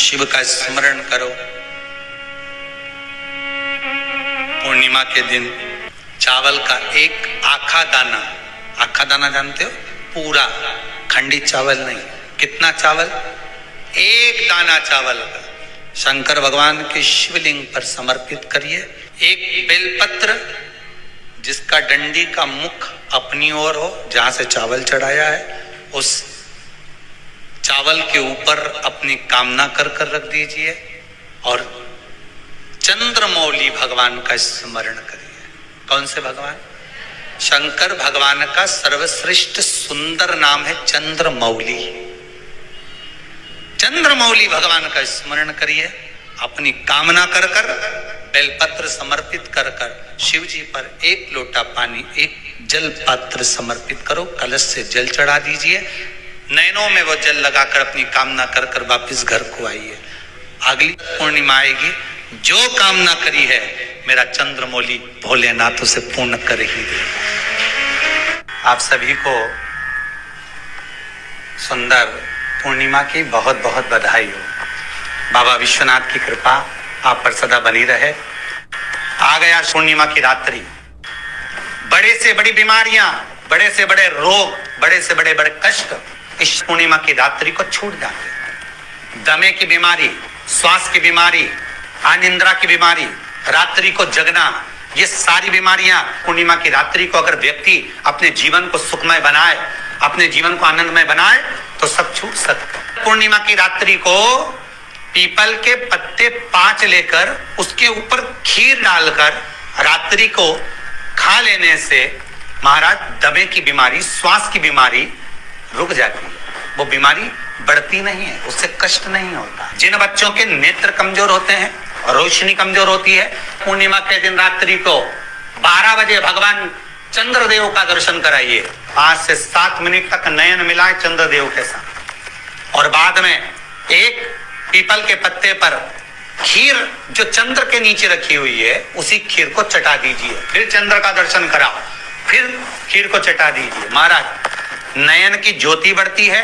शिव का स्मरण करो। पूर्णिमा के दिन चावल का एक आखा दाना जानते हो, पूरा खंडित चावल नहीं, कितना चावल, एक दाना चावल का शंकर भगवान के शिवलिंग पर समर्पित करिए। एक बेलपत्र जिसका डंडी का मुख अपनी ओर हो, जहां से चावल चढ़ाया है, उस चावल के ऊपर अपनी कामना कर कर रख दीजिए और चंद्रमौली भगवान का स्मरण करिए। कौन से भगवान? शंकर भगवान का सर्वश्रेष्ठ सुंदर नाम है चंद्रमौली। चंद्रमौली भगवान का स्मरण करिए, अपनी कामना कर कर बेलपत्र समर्पित कर कर शिव जी पर एक लोटा पानी, एक जल पात्र समर्पित करो, कलश से जल चढ़ा दीजिए, नैनों में वो जल लगाकर अपनी कामना कर कर वापिस घर को आइए। अगली पूर्णिमा आएगी, जो कामना करी है मेरा चंद्रमौली भोलेनाथ उसे पूर्ण कर ही देगा। आप सभी को सुंदर पूर्णिमा की बहुत बहुत बधाई हो। बाबा विश्वनाथ की कृपा आप पर सदा बनी रहे। आ गया पूर्णिमा की रात्रि, बड़े से बड़ी बीमारियां, बड़े से बड़े रोग, बड़े से बड़े बड़े कष्ट इस पूर्णिमा की रात्रि को छूट जाते हैं। दमे की बीमारी, श्वास की बीमारी, अनिद्रा की बीमारी, रात्रि को जगना, ये सारी बीमारियां पूर्णिमा की रात्रि को अगर व्यक्ति अपने जीवन को सुखमय बनाए, अपने जीवन को आनंदमय बनाए तो सब छूट सकते। पूर्णिमा की रात्रि को पीपल के पत्ते 5 लेकर उसके ऊपर खीर डालकर रात्रि को खा लेने से महाराज दमे की बीमारी, श्वास की बीमारी रुक जाती है। वो बीमारी बढ़ती नहीं है, उससे कष्ट नहीं होता। जिन बच्चों के नेत्र कमजोर होते हैं, रोशनी कमजोर होती है, पूर्णिमा के दिन रात्रि को 12 बजे भगवान चंद्रदेव का दर्शन कराइए। 5 से 7 मिनट तक नयन मिलाए चंद्रदेव के साथ और बाद में एक पीपल के पत्ते पर खीर जो चंद्र के नीचे रखी हुई है उसी खीर को चटा दीजिए। फिर चंद्र का दर्शन कराओ, फिर खीर को चटा दीजिए। महाराज नयन की ज्योति बढ़ती है,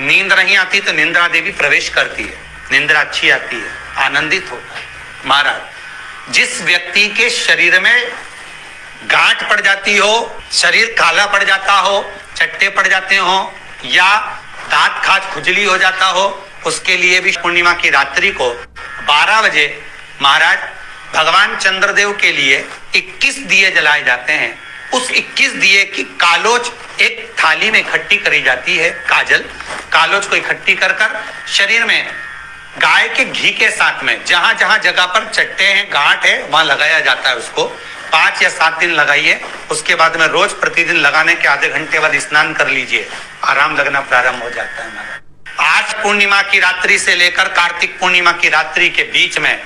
नींद नहीं आती तो निंद्रा देवी प्रवेश करती है, निंद्रा अच्छी आती है, आनंदित होता है। महाराज जिस व्यक्ति के शरीर में गांठ पड़ जाती हो, शरीर काला पड़ जाता हो, चट्टे पड़ जाते हो या दांत खाज खुजली हो जाता हो, उसके लिए भी पूर्णिमा की रात्रि को 12 बजे महाराज भगवान चंद्रदेव के लिए 21 दिए जलाए जाते हैं। उस 21 दिए की कालोच एक थाली में इकट्ठी करी जाती है, कालोच को इकट्ठी कर कर शरीर में गाय के घी के साथ में जहां जहां जगह पर चट्टे हैं, गांठ है, वहां लगाया जाता है। उसको 5 या 7 दिन लगाइए। उसके बाद में रोज प्रतिदिन लगाने के आधे घंटे बाद स्नान कर लीजिए, आराम लगना प्रारंभ हो जाता है। आज पूर्णिमा की रात्रि से लेकर कार्तिक पूर्णिमा की रात्रि के बीच में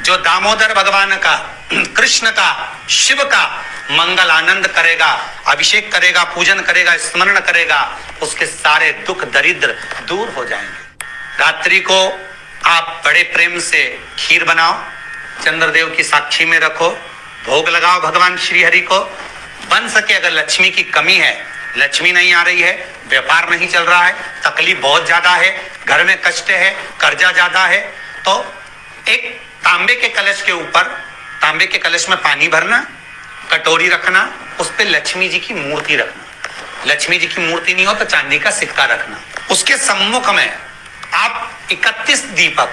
जो दामोदर भगवान का, कृष्ण का, शिव का मंगल आनंद करेगा, अभिषेक करेगा, पूजन करेगा, स्मरण करेगा, उसके सारे दुख दरिद्र दूर हो जाएंगे। रात्रि को आप बड़े प्रेम से खीर बनाओ, चंद्रदेव की साक्षी में रखो, भोग लगाओ भगवान श्री हरि को। बन सके अगर लक्ष्मी की कमी है, लक्ष्मी नहीं आ रही है, व्यापार नहीं चल रहा है, तकलीफ बहुत ज्यादा है, घर में कष्ट है, कर्जा ज्यादा है, तो एक तांबे के कलश के ऊपर, तांबे के कलश में पानी भरना, कटोरी रखना, उस पे लक्ष्मी जी की मूर्ति रखना। लक्ष्मी जी की मूर्ति नहीं हो तो चांदी का सिक्का रखना। उसके सम्मुख में आप 31 दीपक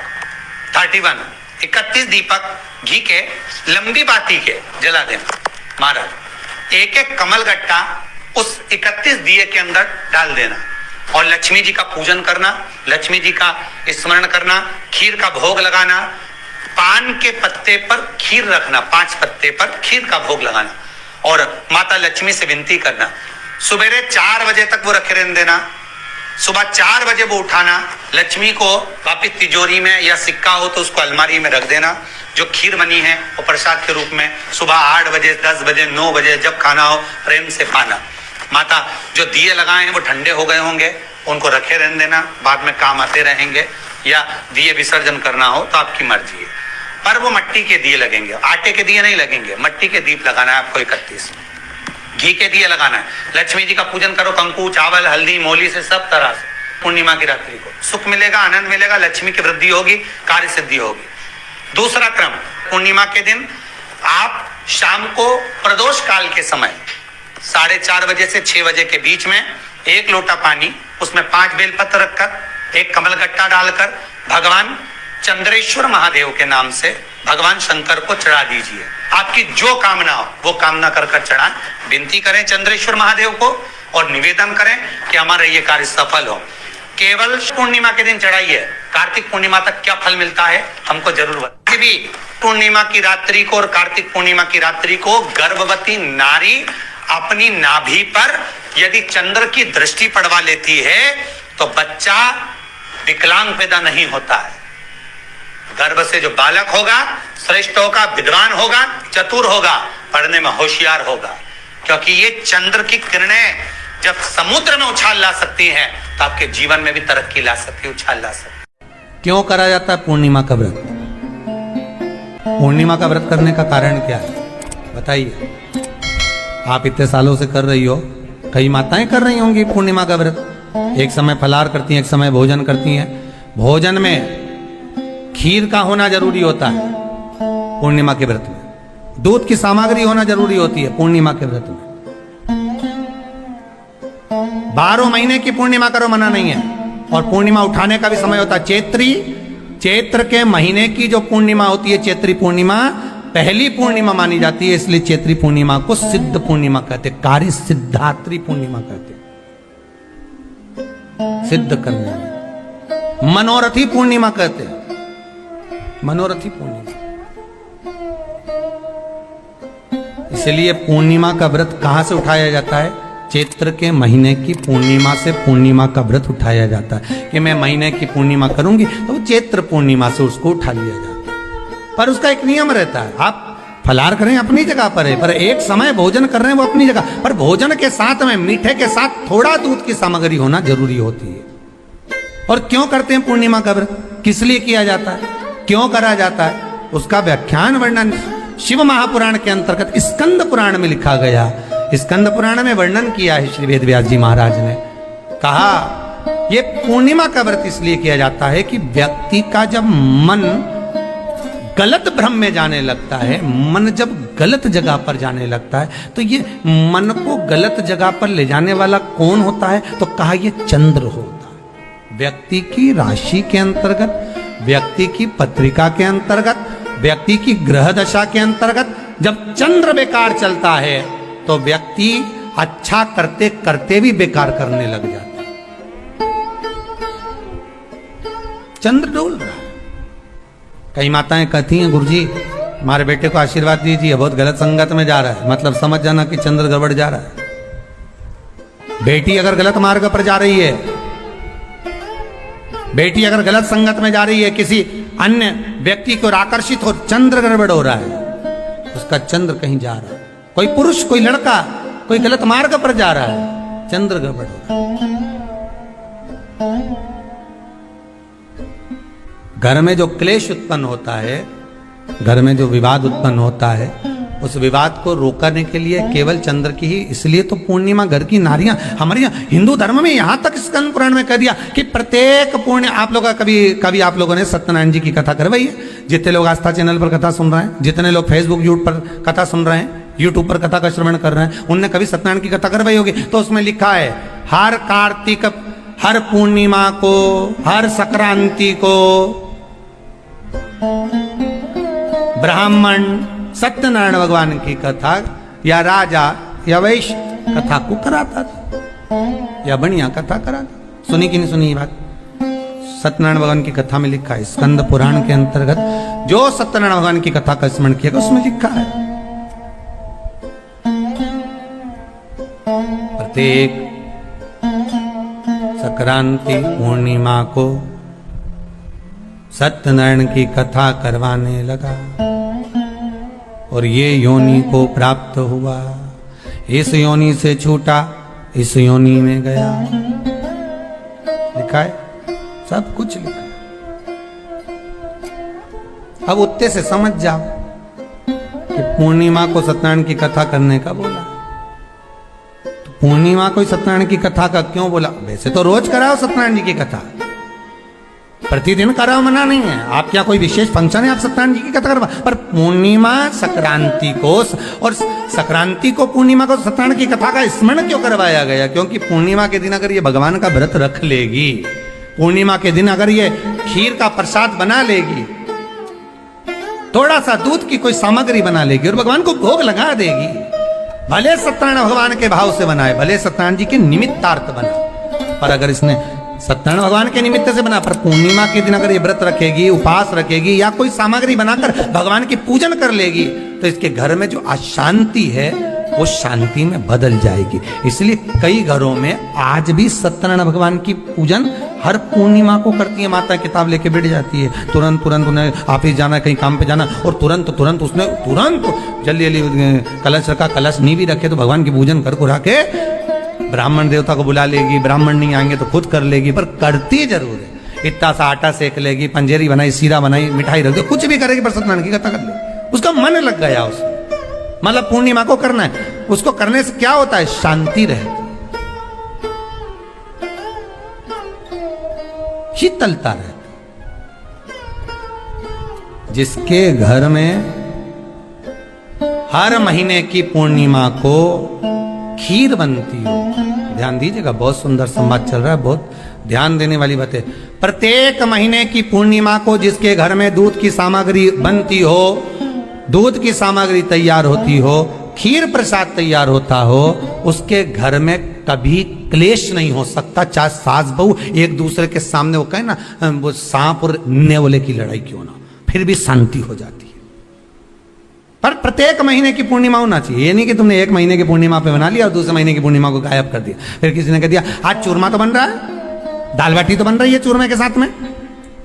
घी के लंबी बाती के जला देना। महाराज एक एक कमल गट्टा उस 31 दिए के अंदर डाल देना और लक्ष्मी जी का पूजन करना, लक्ष्मी जी का स्मरण करना, खीर का भोग लगाना, पान के पत्ते पर खीर रखना, 5 पत्ते पर खीर का भोग लगाना और माता लक्ष्मी से विनती करना। सुबेरे 4 बजे तक वो रखे रहने देना, सुबह 4 बजे वो उठाना, लक्ष्मी को वापिस तिजोरी में या सिक्का हो तो उसको अलमारी में रख देना। जो खीर बनी है वो प्रसाद के रूप में सुबह 8 बजे, 10 बजे, 9 बजे जब खाना हो प्रेम से पाना। माता जो दिए लगाए हैं वो ठंडे हो गए होंगे, उनको रखे रहने देना, बाद में काम आते रहेंगे, या दिए विसर्जन करना हो तो आपकी मर्जी है। पर वो मिट्टी के दिए लगेंगे, आटे के दिए नहीं लगेंगे, मिट्टी के दीप लगाना है आपको। 31 घी के दिए लगाना है। लक्ष्मी जी का पूजन करो, कंकु, चावल, हल्दी, मोली से सब तरह से पूर्णिमा की रात्रि को सुख मिलेगा, आनंद मिलेगा, लक्ष्मी की वृद्धि होगी, कार्य सिद्धि होगी। दूसरा क्रम, पूर्णिमा के दिन आप शाम को प्रदोष काल के समय 4:30 बजे से 6 बजे के बीच में 1 लोटा पानी, उसमें 5 बेलपत्र रखकर, 1 कमलगट्टा डालकर भगवान चंद्रेश्वर महादेव के नाम से भगवान शंकर को चढ़ा दीजिए। आपकी जो कामना हो वो कामना कर चढ़ाएं, विनती करें चंद्रेश्वर महादेव को और निवेदन करें कि हमारा ये कार्य सफल हो। केवल पूर्णिमा के दिन चढ़ाइए, कार्तिक पूर्णिमा तक क्या फल मिलता है हमको जरूर बताइए। भी पूर्णिमा की रात्रि को और कार्तिक पूर्णिमा की रात्रि को गर्भवती नारी अपनी नाभि पर यदि चंद्र की दृष्टि पड़वा लेती है तो बच्चा विकलांग पैदा नहीं होता है। गर्भ से जो बालक होगा श्रेष्ठ होगा, विद्वान होगा, चतुर होगा, पढ़ने में होशियार होगा, क्योंकि ये चंद्र की किरणें जब समुद्र में उछाल ला सकती हैं तो आपके जीवन में भी तरक्की ला सकती है, उछाल ला सकती है। क्यों करा जाता है पूर्णिमा का व्रत? पूर्णिमा का व्रत करने का कारण क्या है बताइए? आप इतने सालों से कर रही हो, कई माताएं कर रही होंगी पूर्णिमा का व्रत। एक समय फलाहार करती हैं, एक समय भोजन करती हैं। भोजन में खीर का होना जरूरी होता है पूर्णिमा के व्रत में। दूध की सामग्री होना जरूरी होती है पूर्णिमा के व्रत में। 12 महीने की पूर्णिमा करो, मना नहीं है। और पूर्णिमा उठाने का भी समय होता है। चैत्र के महीने की जो पूर्णिमा होती है, चैत्री पूर्णिमा पहली पूर्णिमा मानी जाती है, इसलिए चैत्री पूर्णिमा को सिद्ध पूर्णिमा कहते, कार्य सिद्धात्री पूर्णिमा कहते, सिद्ध करने। मनोरथी पूर्णिमा कहते, मनोरथी पूर्णिमा। इसलिए पूर्णिमा का व्रत कहां से उठाया जाता है? चैत्र के महीने की पूर्णिमा से पूर्णिमा का व्रत उठाया जाता है कि मैं महीने की पूर्णिमा करूंगी तो वो चैत्र पूर्णिमा से उसको उठा लिया जाता है। पर उसका एक नियम रहता है, आप फलाहार करें अपनी जगह पर है, पर एक समय भोजन कर रहे हैं वो अपनी जगह पर। भोजन के साथ में मीठे के साथ थोड़ा दूध की सामग्री होना जरूरी होती है। और क्यों करते हैं पूर्णिमा का व्रत? किस लिए किया जाता है, क्यों करा जाता है? उसका व्याख्यान वर्णन शिव महापुराण के अंतर्गत स्कंद पुराण में लिखा गया। स्कंद पुराण में वर्णन किया है श्री वेदव्यास जी महाराज ने। कहा ये पूर्णिमा का व्रत इसलिए किया जाता है कि व्यक्ति का जब मन गलत भ्रम में जाने लगता है, मन जब गलत जगह पर जाने लगता है, तो ये मन को गलत जगह पर ले जाने वाला कौन होता है? तो कहा ये चंद्र होता है। व्यक्ति की राशि के अंतर्गत, व्यक्ति की पत्रिका के अंतर्गत, व्यक्ति की ग्रह दशा के अंतर्गत जब चंद्र बेकार चलता है तो व्यक्ति अच्छा करते करते भी बेकार करने लग जाता है। चंद्र डोल रहा है। कई माताएं कहती हैं गुरुजी हमारे बेटे को आशीर्वाद दीजिए, बहुत गलत संगत में जा रहा है। मतलब समझ जाना कि चंद्र गड़बड़ जा रहा है। बेटी अगर गलत मार्ग पर जा रही है, बेटी अगर गलत संगत में जा रही है, किसी अन्य व्यक्ति की ओर आकर्षित हो, चंद्र गड़बड़ हो रहा है, उसका चंद्र कहीं जा रहा है। कोई पुरुष, कोई लड़का, कोई गलत मार्ग पर जा रहा है, चंद्र गड़बड़ हो रहा है। घर में जो क्लेश उत्पन्न होता है, घर में जो विवाद उत्पन्न होता है, उस विवाद को रोकने के लिए केवल चंद्र की ही, इसलिए तो पूर्णिमा घर की नारियां हमारे यहाँ हिंदू धर्म में यहाँ तक स्कंद पुराण में कह दिया कि प्रत्येक पूर्ण। आप लोग कभी आप लोगों ने सत्यनारायण जी की कथा करवाई है? जितने लोग आस्था चैनल पर कथा सुन रहे हैं, जितने लोग फेसबुक यूट्यूब पर कथा सुन रहे हैं, यूट्यूब पर कथा का श्रवण कर रहे हैं, उनने कभी सत्यनारायण की कथा करवाई होगी। तो उसमें लिखा है हर कार्तिक, हर पूर्णिमा को, हर संक्रांति को ब्राह्मण सत्यनारायण भगवान की कथा या राजा या वैश्य कथा को कराता था, या बढ़िया कथा कराता। सुनी कि नहीं सुनी ये बात? सत्यनारायण भगवान की कथा में लिखा है, स्कंद पुराण के अंतर्गत जो सत्यनारायण भगवान की कथा का स्मरण किया उसमें लिखा है प्रत्येक संक्रांति पूर्णिमा को सत्यनारायण की कथा करवाने लगा और ये योनि को प्राप्त हुआ। इस योनि से छूटा, इस योनि में गया। लिखा है, सब कुछ लिखा है। अब उत्ते से समझ जाओ कि पूर्णिमा को सत्यनारायण की कथा करने का बोला। तो पूर्णिमा कोई सत्यनारायण की कथा का क्यों बोला? वैसे तो रोज कराओ सत्यनारायण जी की कथा, प्रतिदिन कराओ, मना नहीं है। आप क्या कोई विशेष फंक्शन है आप सत्यनारायण जी की कथा करवा, पर पूर्णिमा संक्रांति को और संक्रांति को पूर्णिमा को सत्यनारायण की कथा का स्मरण क्यों करवाया गया? क्योंकि पूर्णिमा के दिन अगर ये भगवान का व्रत रख लेगी, पूर्णिमा के दिन अगर ये खीर का प्रसाद बना लेगी, थोड़ा सा दूध की कोई सामग्री बना लेगी और भगवान को भोग लगा देगी, भले सत्यनारायण भगवान के भाव से बनाए, भले सत्यनारायण जी के निमित्तार्थ बना, पर अगर इसने सत्यनारायण भगवान के निमित्त से बना, पर पूर्णिमा के दिन अगर ये व्रत रखेगी, उपवास रखेगी या कोई सामग्री बनाकर भगवान की पूजन कर लेगी, तो इसके घर में जो अशांति है वो शांति में बदल जाएगी। इसलिए कई घरों में आज भी सत्यनारायण भगवान की पूजन हर पूर्णिमा को करती है। माता किताब लेके बैठ जाती है, तुरंत तुरंत उन्हें ऑफिस जाना, कहीं काम पे जाना, और तुरंत तुरंत उसने जल्दी जल्दी कलश रखा, कलश नहीं भी रखे तो भगवान की पूजन कर को रखे, ब्राह्मण देवता को बुला लेगी, ब्राह्मण नहीं आएंगे तो खुद कर लेगी, पर करती जरूर है। इतना सा आटा सेक लेगी, पंजेरी बनाई, सीरा बनाई, मिठाई रख दो, कुछ भी करेगी पर सत्यनारायण की कथा कर ले, उसका मन लग गया उसमें। मतलब पूर्णिमा को करना है, उसको करने से क्या होता है? शांति रहती, शीतलता रहती। जिसके घर में हर महीने की पूर्णिमा को खीर बनती हो, ध्यान दीजिएगा, बहुत सुंदर संवाद चल रहा है, बहुत ध्यान देने वाली बात है। प्रत्येक महीने की पूर्णिमा को जिसके घर में दूध की सामग्री बनती हो, दूध की सामग्री तैयार होती हो, खीर प्रसाद तैयार होता हो, उसके घर में कभी क्लेश नहीं हो सकता। चाहे सास बहू एक दूसरे के सामने वो कहे ना, वो सांप और नेवले की लड़ाई क्यों ना, फिर भी शांति हो जाती है। पर प्रत्येक महीने की पूर्णिमा होना चाहिए। ये नहीं कि तुमने एक महीने की पूर्णिमा पे बना लिया और दूसरे महीने की पूर्णिमा को गायब कर दिया। फिर किसी ने कह दिया आज चूरमा तो बन रहा है, दाल बाटी तो बन रही है चूरमे के साथ में,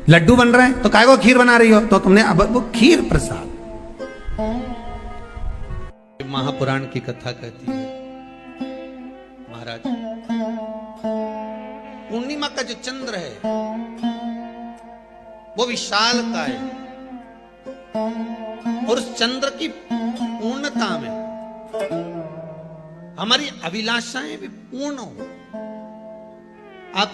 लड्डू बन रहे हैं, तो काय को खीर बना रही हो? तो तुमने अब वो खीर प्रसाद। महापुराण की कथा कहती है, महाराज पूर्णिमा का जो चंद्र है वो विशाल का है, और उस चंद्र की पूर्णता में हमारी अभिलाषाएं भी पूर्ण हो। आप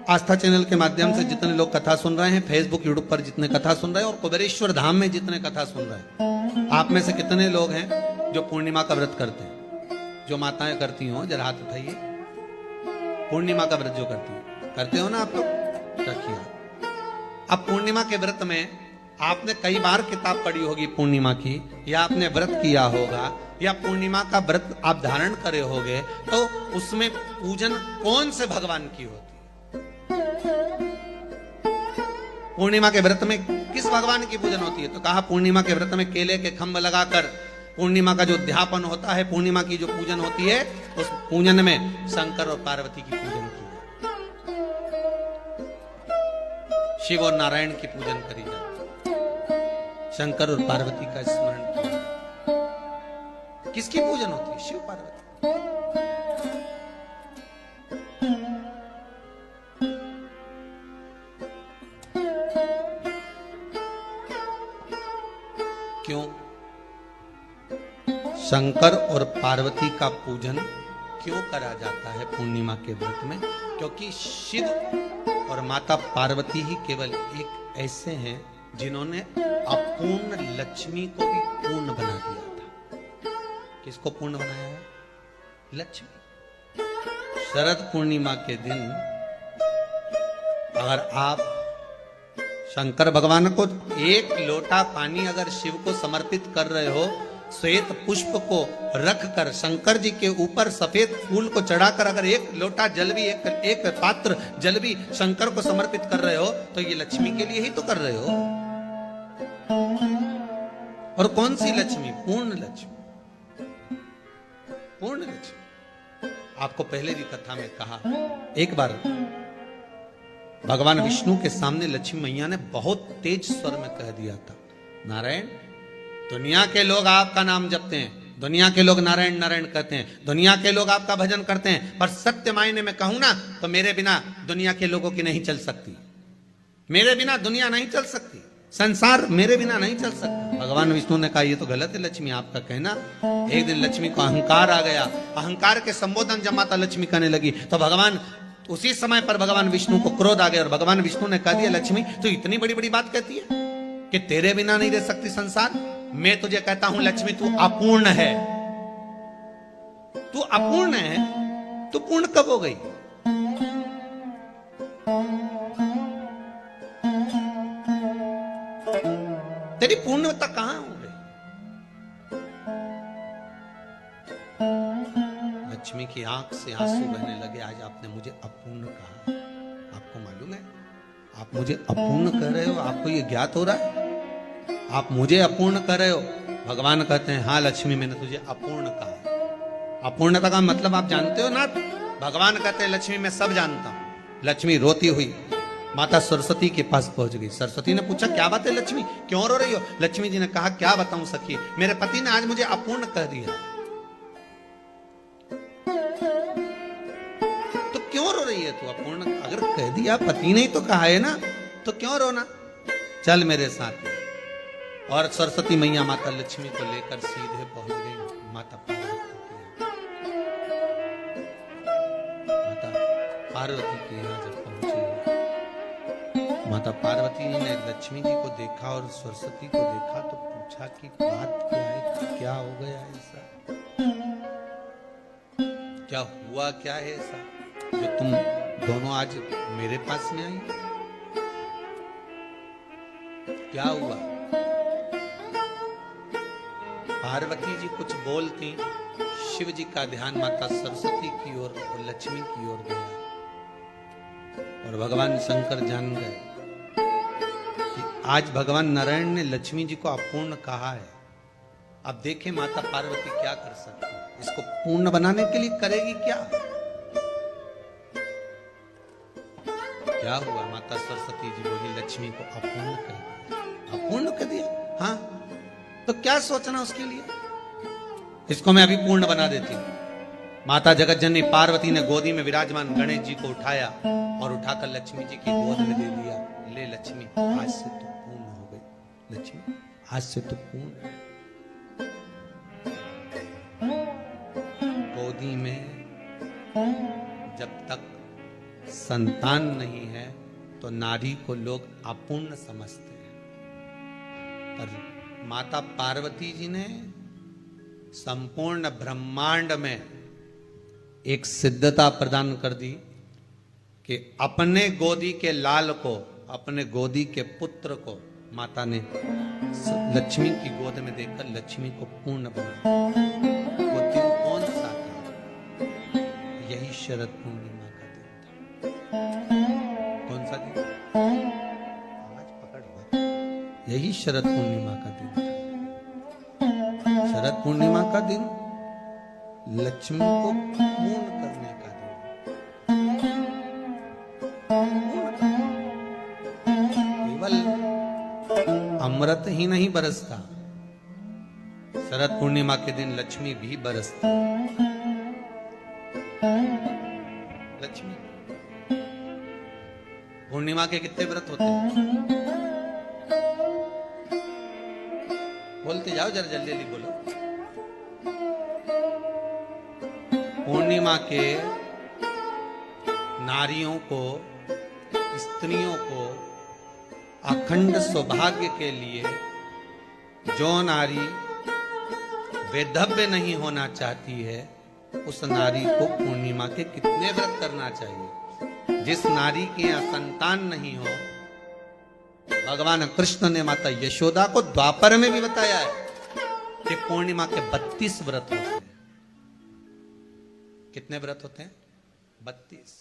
आस्था चैनल के माध्यम से जितने लोग कथा सुन रहे हैं, फेसबुक यूट्यूब पर जितने कथा सुन रहे हैं, और कुबेरेश्वर धाम में जितने कथा सुन रहे हैं, आप में से कितने लोग हैं जो पूर्णिमा का व्रत करते हैं? जो माताएं करती हो जरा हाथ उठाइए। पूर्णिमा का व्रत जो करते हो ना आप लोग, रखिए। अब पूर्णिमा के व्रत में आपने कई बार किताब पढ़ी होगी पूर्णिमा की, या आपने व्रत किया होगा, या पूर्णिमा का व्रत आप धारण करे होगे, तो उसमें पूजन कौन से भगवान की होती है? पूर्णिमा के व्रत में किस भगवान की पूजन होती है? तो कहा पूर्णिमा के व्रत में केले के खंभ लगाकर पूर्णिमा का जो अध्यापन होता है, पूर्णिमा की जो पूजन होती है, उस पूजन में शंकर और पार्वती की पूजन की जाती, शिव और नारायण की पूजन करी जाती, शंकर और पार्वती का स्मरण किया जाता। किसकी पूजन होती है? शिव पार्वती। क्यों शंकर और पार्वती का पूजन क्यों करा जाता है पूर्णिमा के व्रत में? क्योंकि शिव और माता पार्वती ही केवल एक ऐसे हैं जिन्होंने अपूर्ण लक्ष्मी को भी पूर्ण बना दिया था। किसको पूर्ण बनाया है? लक्ष्मी। शरद पूर्णिमा के दिन अगर आप शंकर भगवान को एक लोटा पानी अगर शिव को समर्पित कर रहे हो, श्वेत पुष्प को रखकर शंकर जी के ऊपर सफेद फूल को चढ़ाकर अगर एक लोटा जल भी, एक पात्र जल भी शंकर को समर्पित कर रहे हो, तो ये लक्ष्मी के लिए ही तो कर रहे हो। और कौन सी लक्ष्मी? पूर्ण लक्ष्मी। पूर्ण लक्ष्मी। आपको पहले भी कथा में कहा, एक बार भगवान विष्णु के सामने लक्ष्मी मैया ने बहुत तेज स्वर में कह दिया था, नारायण, दुनिया के लोग आपका नाम जपते हैं, दुनिया के लोग नारायण नारायण कहते हैं, दुनिया के लोग आपका भजन करते हैं, पर सत्य मायने में कहूं ना तो मेरे बिना दुनिया के लोगों की नहीं चल सकती, मेरे बिना दुनिया नहीं चल सकती, संसार मेरे बिना नहीं चल सकता। भगवान विष्णु ने कहा ये तो गलत है लक्ष्मी आपका कहना। एक दिन लक्ष्मी को अहंकार आ गया, अहंकार के संबोधन जब माता लक्ष्मी करने लगी तो भगवान उसी समय पर भगवान विष्णु को क्रोध आ गया और भगवान विष्णु ने कह दिया लक्ष्मी तू इतनी बड़ी बड़ी बात कहती है कि तेरे बिना नहीं रह सकती संसार। मैं तुझे कहता हूं लक्ष्मी तू अपूर्ण है, तू अपूर्ण है, तू पूर्ण कब हो गई? तेरी पूर्णता कहां हो गई? लक्ष्मी की आंख से आंसू बहने लगे। आज आपने मुझे अपूर्ण कहा, आपको मालूम है आप मुझे अपूर्ण कह रहे हो? आपको ये ज्ञात हो रहा है आप मुझे अपूर्ण कर रहे हो? भगवान कहते हैं हाँ लक्ष्मी मैंने तुझे अपूर्ण कहा। अपूर्णता का मतलब आप जानते हो ना? भगवान कहते हैं लक्ष्मी मैं सब जानता हूं। लक्ष्मी रोती हुई माता सरस्वती के पास पहुंच गई। सरस्वती ने पूछा क्या बात है लक्ष्मी, क्यों रो रही हो? लक्ष्मी जी ने कहा क्या बताऊं सखी, मेरे पति ने आज मुझे अपूर्ण कह दिया। तो क्यों रो रही है तू? अपूर्ण अगर कह दिया, पति ने ही तो कहा है ना, तो क्यों रोना? चल मेरे साथ। और सरस्वती मैया माता लक्ष्मी को लेकर सीधे पहुंच गई माता पार्वती के यहाँ। माता पार्वती के यहाँ जब पहुंची, माता पार्वती ने लक्ष्मी जी को देखा और सरस्वती को देखा तो पूछा कि बात क्या है, क्या हो गया ऐसा, क्या हुआ, क्या है ऐसा जो तुम दोनों आज मेरे पास में आई? क्या हुआ? पार्वती जी कुछ बोलती, शिव जी का ध्यान माता सरस्वती की ओर और लक्ष्मी की ओर गया और भगवान शंकर जान गए कि आज भगवान नारायण ने लक्ष्मी जी को अपूर्ण कहा है। अब देखें माता पार्वती क्या कर सकती है, इसको पूर्ण बनाने के लिए करेगी क्या? क्या हुआ? माता सरस्वती जी बोली लक्ष्मी को अपूर्ण कर दिया। अपूर्ण कर दिया? हाँ, तो क्या सोचना उसके लिए, इसको मैं अभी पूर्ण बना देती हूं। माता जगत जननी पार्वती ने गोदी में विराजमान गणेश जी को उठाया और उठाकर लक्ष्मी जी की गोद में दे दिया। ले लक्ष्मी आज से तो पूर्ण हो गई, लक्ष्मी आज से तो पूर्ण। गोदी में जब तक संतान नहीं है तो नारी को लोग अपूर्ण समझते हैं, पर माता पार्वती जी ने संपूर्ण ब्रह्मांड में एक सिद्धता प्रदान कर दी कि अपने गोदी के लाल को, अपने गोदी के पुत्र को माता ने लक्ष्मी की गोद में देकर लक्ष्मी को पूर्ण बनाया। वो दिन कौन सा था? यही शरद पूर्णिमा का दिन था। कौन सा दिन? आज पकड़ हुआ। यही शरद पूर्णिमा का दिन था। शरद पूर्णिमा का दिन लक्ष्मी को पूर्ण करने का दिन। केवल अमृत ही नहीं बरसता, शरद पूर्णिमा के दिन लक्ष्मी भी बरसती। लक्ष्मी पूर्णिमा के कितने व्रत होते हैं? बोलते जाओ, जरा जल्दी जल्दी बोलो। पूर्णिमा के नारियों को, स्त्रियों को अखंड सौभाग्य के लिए, जो नारी वैधव्य नहीं होना चाहती है उस नारी को पूर्णिमा के कितने व्रत करना चाहिए? जिस नारी के यहाँ संतान नहीं हो, भगवान कृष्ण ने माता यशोदा को द्वापर में भी बताया है कि पूर्णिमा के 32 व्रत होते हैं। कितने व्रत होते हैं? 32।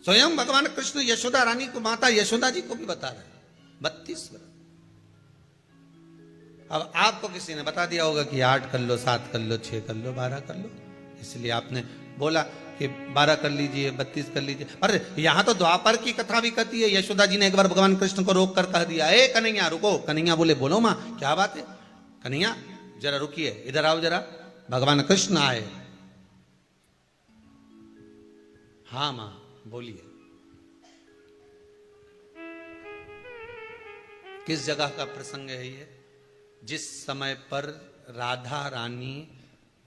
स्वयं भगवान कृष्ण यशोदा रानी को, माता यशोदा जी को भी बता रहे हैं 32 व्रत। अब आपको किसी ने बता दिया होगा कि 8 कर लो, 7 कर लो, 6 कर लो, 12 कर लो, इसलिए आपने बोला कि 12 कर लीजिए, 32 कर लीजिए। अरे यहां तो द्वापर की कथा भी कहती है। यशोदा जी ने एक बार भगवान कृष्ण को रोक कर कह दिया, ए कन्हैया रुको। कन्हैया बोले बोलो मां क्या बात है? कन्हैया जरा रुकिए, इधर आओ जरा। भगवान कृष्ण आए। हाँ मां बोलिए, किस जगह का प्रसंग है ये? जिस समय पर राधा रानी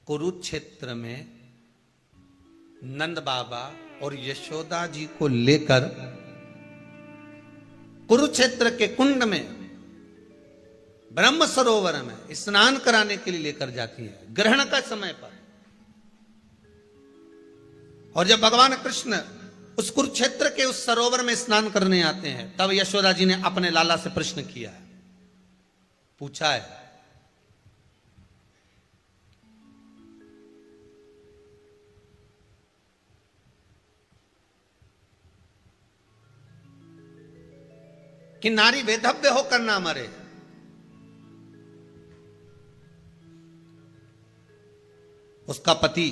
कुरुक्षेत्र में नंद बाबा और यशोदा जी को लेकर कुरुक्षेत्र के कुंड में ब्रह्म सरोवर में स्नान कराने के लिए लेकर जाती है, ग्रहण का समय पर। और जब भगवान कृष्ण उस कुरुक्षेत्र के उस सरोवर में स्नान करने आते हैं, तब यशोदा जी ने अपने लाला से प्रश्न किया है, पूछा है कि नारी वेधव्य होकर ना मरे। उसका पति